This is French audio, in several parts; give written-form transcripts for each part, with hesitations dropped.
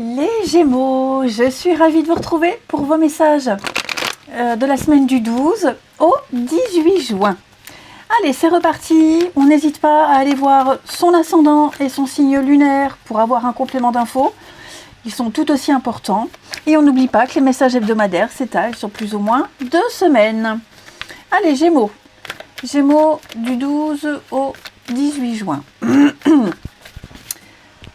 Les Gémeaux, je suis ravie de vous retrouver pour vos messages de la semaine du 12 au 18 juin. Allez, c'est reparti. On n'hésite pas à aller voir son ascendant et son signe lunaire pour avoir un complément d'infos. Ils sont tout aussi importants. Et on n'oublie pas que les messages hebdomadaires s'étalent sur plus ou moins 2 semaines. Allez, Gémeaux. Gémeaux du 12 au 18 juin.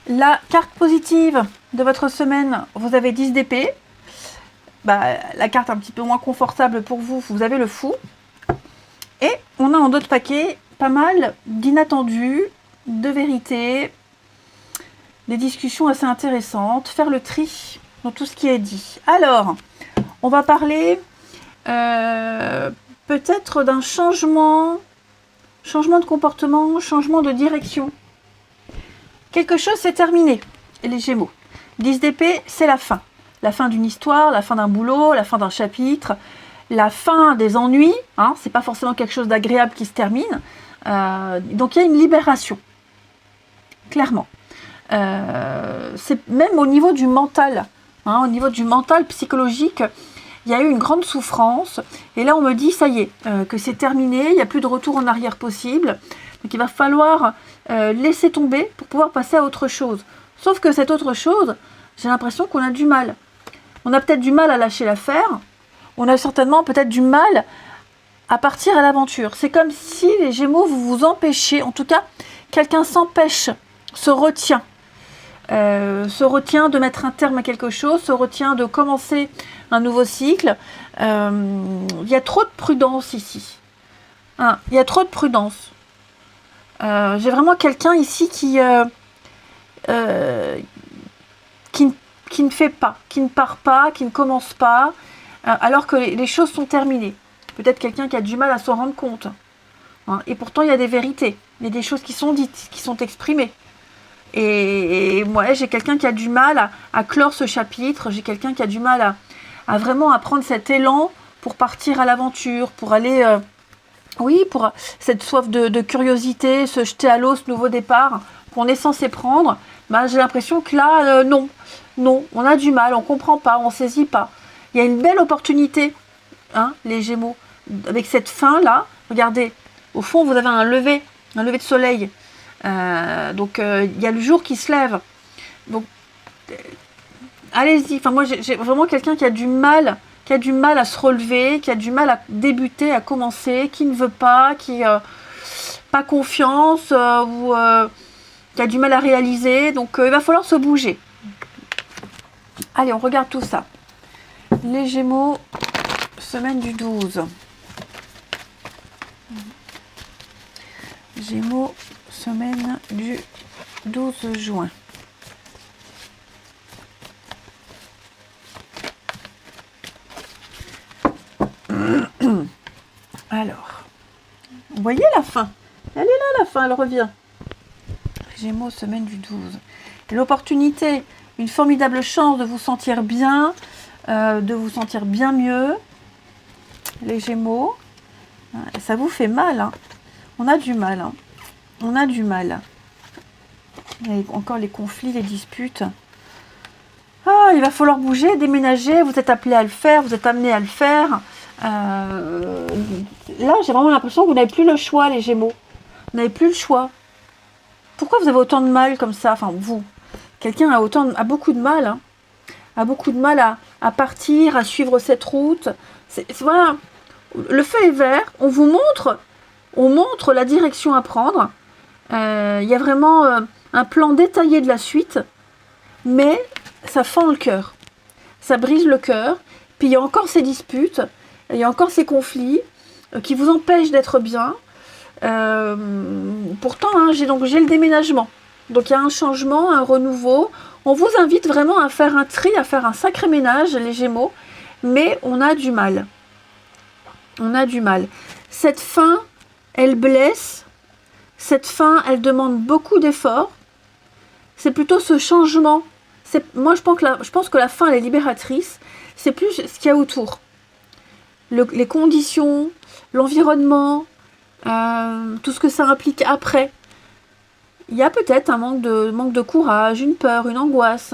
La carte positive de votre semaine, vous avez 10 d'épée. La carte un petit peu moins confortable pour vous, vous avez le fou. Et on a en d'autres paquets pas mal d'inattendus, de vérités, des discussions assez intéressantes, faire le tri dans tout ce qui est dit. Alors, on va parler peut-être d'un changement de comportement, changement de direction. Quelque chose s'est terminé, les Gémeaux. 10 d'épée, c'est la fin. La fin d'une histoire, la fin d'un boulot, la fin d'un chapitre, la fin des ennuis. C'est pas forcément quelque chose d'agréable qui se termine. Donc il y a une libération, clairement. C'est même au niveau du mental, au niveau du mental psychologique, il y a eu une grande souffrance. Et là, on me dit, ça y est, que c'est terminé, il n'y a plus de retour en arrière possible. Donc il va falloir laisser tomber pour pouvoir passer à autre chose. Sauf que cette autre chose, j'ai l'impression qu'on a du mal. On a peut-être du mal à lâcher l'affaire. On a certainement peut-être du mal à partir à l'aventure. C'est comme si les Gémeaux, vous vous empêchez, en tout cas, quelqu'un s'empêche, se retient de mettre un terme à quelque chose, se retient de commencer un nouveau cycle. Il y a trop de prudence ici. Il y a trop de prudence. J'ai vraiment quelqu'un ici qui ne fait pas, qui ne part pas, qui ne commence pas, alors que les choses sont terminées. Peut-être quelqu'un qui a du mal à s'en rendre compte. Et pourtant, il y a des vérités, il y a des choses qui sont dites, qui sont exprimées. Et moi, j'ai quelqu'un qui a du mal à clore ce chapitre, j'ai quelqu'un qui a du mal à vraiment à prendre cet élan pour partir à l'aventure, pour aller... pour cette soif de curiosité, se jeter à l'eau, ce nouveau départ qu'on est censé prendre, j'ai l'impression que là, non, on a du mal, on ne comprend pas, on ne saisit pas. Il y a une belle opportunité, les Gémeaux, avec cette fin-là. Regardez, au fond, vous avez un lever de soleil. Donc, il y a le jour qui se lève. Donc, allez-y. Moi, j'ai vraiment quelqu'un qui a du mal à se relever, qui a du mal à débuter, à commencer, qui ne veut pas, qui pas confiance, ou qui a du mal à réaliser. Donc, il va falloir se bouger. Allez, on regarde tout ça. Les Gémeaux, semaine du 12. Gémeaux, semaine du 12 juin. Alors, vous voyez la fin. Elle est là, la fin, elle revient. Gémeaux, semaine du 12. L'opportunité, une formidable chance de vous sentir bien, de vous sentir bien mieux. Les Gémeaux, ça vous fait mal. On a du mal. On a du mal. Il y a encore les conflits, les disputes. Il va falloir bouger, déménager. Vous êtes appelé à le faire, vous êtes amené à le faire. Là, j'ai vraiment l'impression que vous n'avez plus le choix, les Gémeaux. Vous n'avez plus le choix. Pourquoi vous avez autant de mal comme ça? Vous. Quelqu'un a beaucoup de mal. A beaucoup de mal à partir, à suivre cette route. Voilà. Le feu est vert. On vous montre. On montre la direction à prendre. Il y a vraiment un plan détaillé de la suite. Mais ça fend le cœur. Ça brise le cœur. Puis il y a encore ces disputes. Il y a encore ces conflits qui vous empêchent d'être bien. Pourtant, j'ai le déménagement. Donc il y a un changement, un renouveau. On vous invite vraiment à faire un tri, à faire un sacré ménage, les Gémeaux. Mais on a du mal. On a du mal. Cette fin, elle blesse. Cette fin, elle demande beaucoup d'efforts. C'est plutôt ce changement. Moi, je pense que la fin, elle est libératrice. C'est plus ce qu'il y a autour. Les conditions, l'environnement, tout ce que ça implique après. Il y a peut-être un manque de courage, une peur, une angoisse.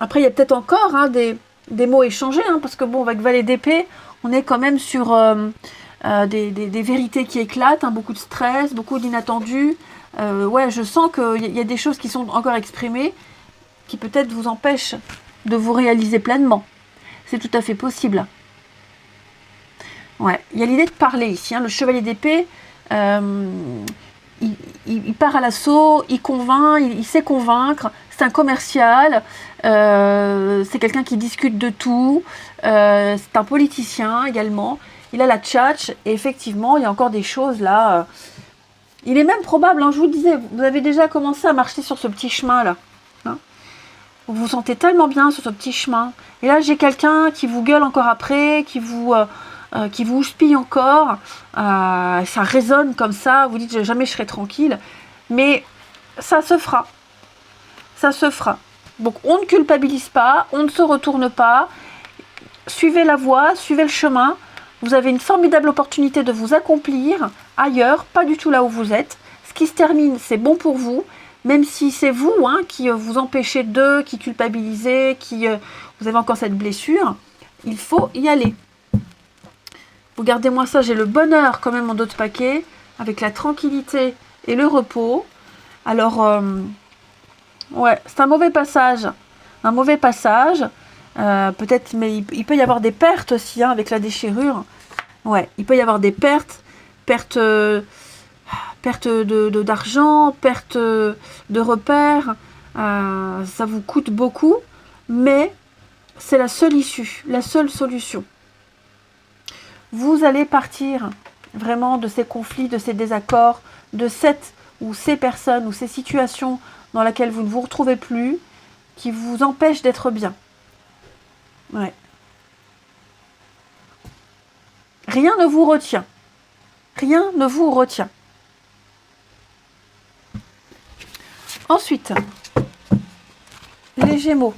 Après, il y a peut-être encore hein, des mots échangés, hein, parce que bon, avec Valet d'épée, on est quand même sur des vérités qui éclatent, hein, beaucoup de stress, beaucoup d'inattendus. Ouais, je sens qu'il y a des choses qui sont encore exprimées, qui peut-être vous empêchent de vous réaliser pleinement. C'est tout à fait possible. Ouais, il y a l'idée de parler ici. Hein, le chevalier d'épée, il part à l'assaut, il convainc, il sait convaincre. C'est un commercial, c'est quelqu'un qui discute de tout. C'est un politicien également. Il a la tchatche et effectivement, il y a encore des choses là. Il est même probable, hein, je vous le disais, vous avez déjà commencé à marcher sur ce petit chemin là. Hein, vous vous sentez tellement bien sur ce petit chemin. Et là, j'ai quelqu'un qui vous gueule encore après, qui vous houspille encore. Ça résonne comme ça. Vous dites, jamais je serai tranquille. Mais ça se fera. Ça se fera. Donc, on ne culpabilise pas, on ne se retourne pas. Suivez la voie, suivez le chemin. Vous avez une formidable opportunité de vous accomplir ailleurs, pas du tout là où vous êtes. Ce qui se termine, c'est bon pour vous. Même si c'est vous hein, qui vous empêchez qui culpabilisez, vous avez encore cette blessure, il faut y aller. Regardez-moi ça, j'ai le bonheur quand même en dos de paquet, avec la tranquillité et le repos. Alors, ouais, c'est un mauvais passage. Un mauvais passage. Peut-être, mais il peut y avoir des pertes aussi, hein, avec la déchirure. Ouais, il peut y avoir des pertes. Pertes d'argent, perte de repères. Ça vous coûte beaucoup, mais c'est la seule issue, la seule solution. Vous allez partir vraiment de ces conflits, de ces désaccords, de cette ou ces personnes ou ces situations dans lesquelles vous ne vous retrouvez plus, qui vous empêchent d'être bien. Ouais. Rien ne vous retient. Rien ne vous retient. Ensuite, les Gémeaux,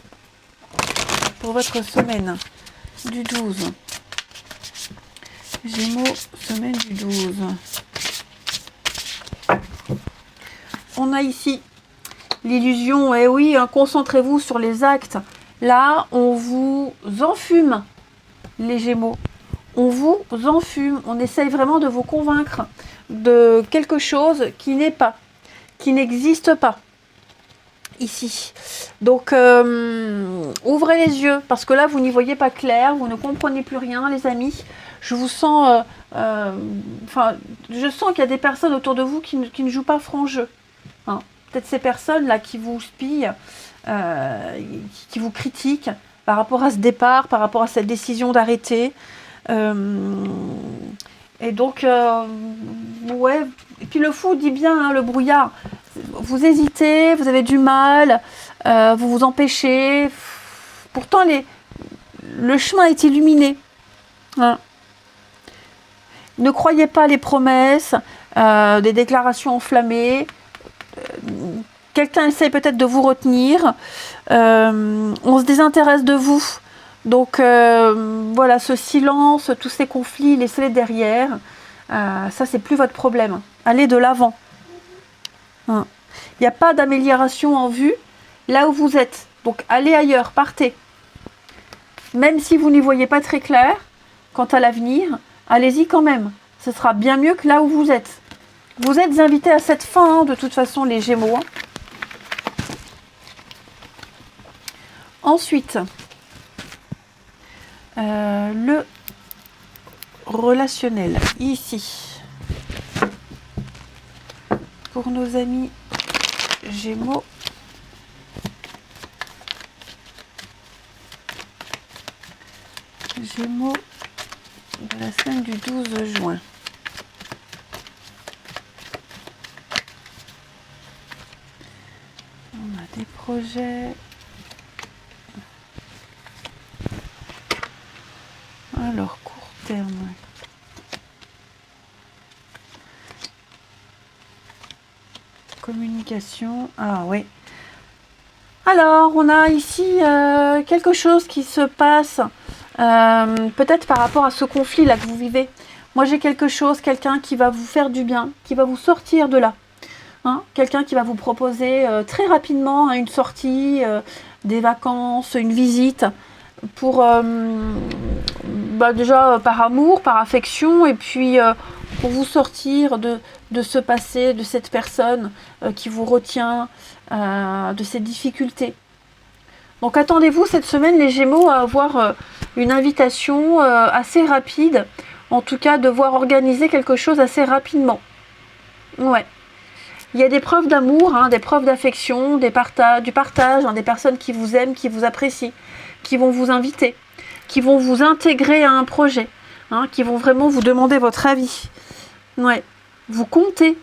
pour votre semaine du 12. Gémeaux, semaine du 12. On a ici l'illusion, eh oui, hein, concentrez-vous sur les actes. Là, on vous enfume, les Gémeaux. On vous enfume, on essaye vraiment de vous convaincre de quelque chose qui n'est pas, qui n'existe pas ici. Donc, ouvrez les yeux, parce que là, vous n'y voyez pas clair, vous ne comprenez plus rien, les amis. Je vous sens, je sens qu'il y a des personnes autour de vous qui ne jouent pas franc jeu. Hein. Peut-être ces personnes-là qui vous spient, qui vous critiquent par rapport à ce départ, par rapport à cette décision d'arrêter. Et donc, ouais. Et puis le fou dit bien, hein, le brouillard. Vous hésitez, vous avez du mal, vous vous empêchez. Pourtant, le chemin est illuminé. Hein. Ne croyez pas les promesses, des déclarations enflammées. Quelqu'un essaie peut-être de vous retenir. On se désintéresse de vous. Donc voilà, ce silence, tous ces conflits, laissez-les derrière. Ça, c'est plus votre problème. Allez de l'avant. Hein. Il n'y a pas d'amélioration en vue là où vous êtes. Donc allez ailleurs, partez. Même si vous n'y voyez pas très clair quant à l'avenir, allez-y quand même. Ce sera bien mieux que là où vous êtes. Vous êtes invités à cette fin, hein, de toute façon, les Gémeaux. Hein. Ensuite, le relationnel, ici. Pour nos amis Gémeaux. Gémeaux de la semaine du 12 juin. On a des projets. Alors, court terme. Communication. Ah oui. Alors, on a ici quelque chose qui se passe. Peut-être par rapport à ce conflit là que vous vivez. Moi j'ai quelque chose, quelqu'un qui va vous faire du bien, qui va vous sortir de là. hein, quelqu'un qui va vous proposer très rapidement hein, une sortie, des vacances, une visite, pour déjà par amour, par affection, et puis pour vous sortir de ce passé, de cette personne qui vous retient, de ces difficultés. Donc attendez-vous cette semaine, les Gémeaux, à avoir une invitation assez rapide, en tout cas devoir organiser quelque chose assez rapidement. Ouais. Il y a des preuves d'amour, hein, des preuves d'affection, du partage, hein, des personnes qui vous aiment, qui vous apprécient, qui vont vous inviter, qui vont vous intégrer à un projet, hein, qui vont vraiment vous demander votre avis. Ouais. Vous comptez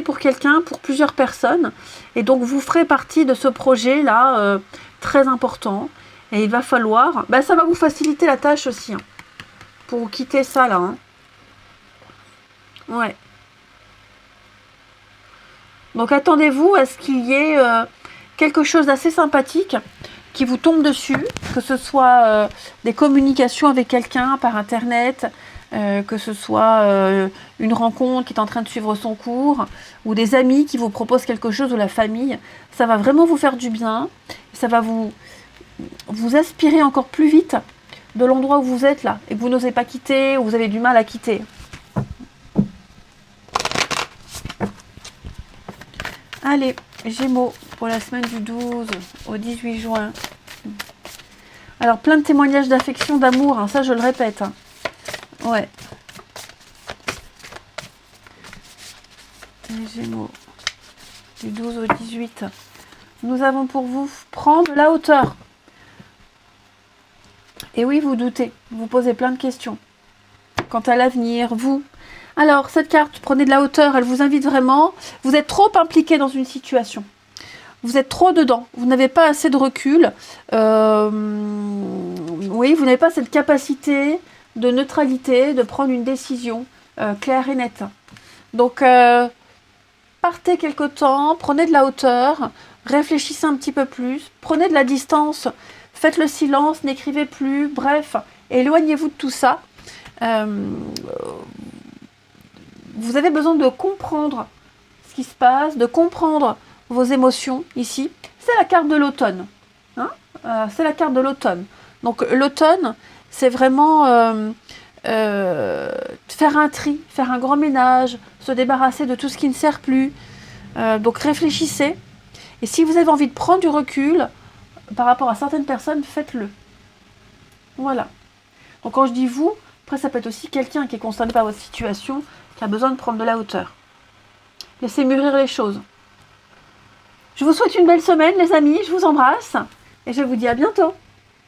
pour quelqu'un, pour plusieurs personnes, et donc vous ferez partie de ce projet-là très important. Et il va falloir, ça va vous faciliter la tâche aussi, hein, pour vous quitter ça là. Hein. Ouais. Donc attendez-vous à ce qu'il y ait quelque chose d'assez sympathique qui vous tombe dessus, que ce soit des communications avec quelqu'un par internet, que ce soit une rencontre qui est en train de suivre son cours, ou des amis qui vous proposent quelque chose, ou la famille. Ça va vraiment vous faire du bien, ça va vous aspirer encore plus vite de l'endroit où vous êtes là, et que vous n'osez pas quitter, ou vous avez du mal à quitter. Allez, Gémeaux, pour la semaine du 12 au 18 juin. Alors, plein de témoignages d'affection, d'amour, hein, ça je le répète. Hein. Ouais. Les Gémeaux, du 12 au 18. Nous avons pour vous prendre la hauteur. Et oui, vous doutez, vous posez plein de questions. Quant à l'avenir, vous... Alors, cette carte, prenez de la hauteur, elle vous invite vraiment. Vous êtes trop impliqué dans une situation. Vous êtes trop dedans. Vous n'avez pas assez de recul. Oui, vous n'avez pas cette capacité de neutralité, de prendre une décision claire et nette. Donc, partez quelque temps, prenez de la hauteur, réfléchissez un petit peu plus, prenez de la distance, faites le silence, n'écrivez plus, bref, éloignez-vous de tout ça. Vous avez besoin de comprendre ce qui se passe, de comprendre vos émotions ici. C'est la carte de l'automne. Hein, c'est la carte de l'automne. Donc l'automne, c'est vraiment faire un tri, faire un grand ménage, se débarrasser de tout ce qui ne sert plus. Donc réfléchissez. Et si vous avez envie de prendre du recul par rapport à certaines personnes, faites-le. Voilà. Donc quand je dis vous, après ça peut être aussi quelqu'un qui est concerné par votre situation, qui a besoin de prendre de la hauteur. Laissez mûrir les choses. Je vous souhaite une belle semaine, les amis. Je vous embrasse et je vous dis à bientôt.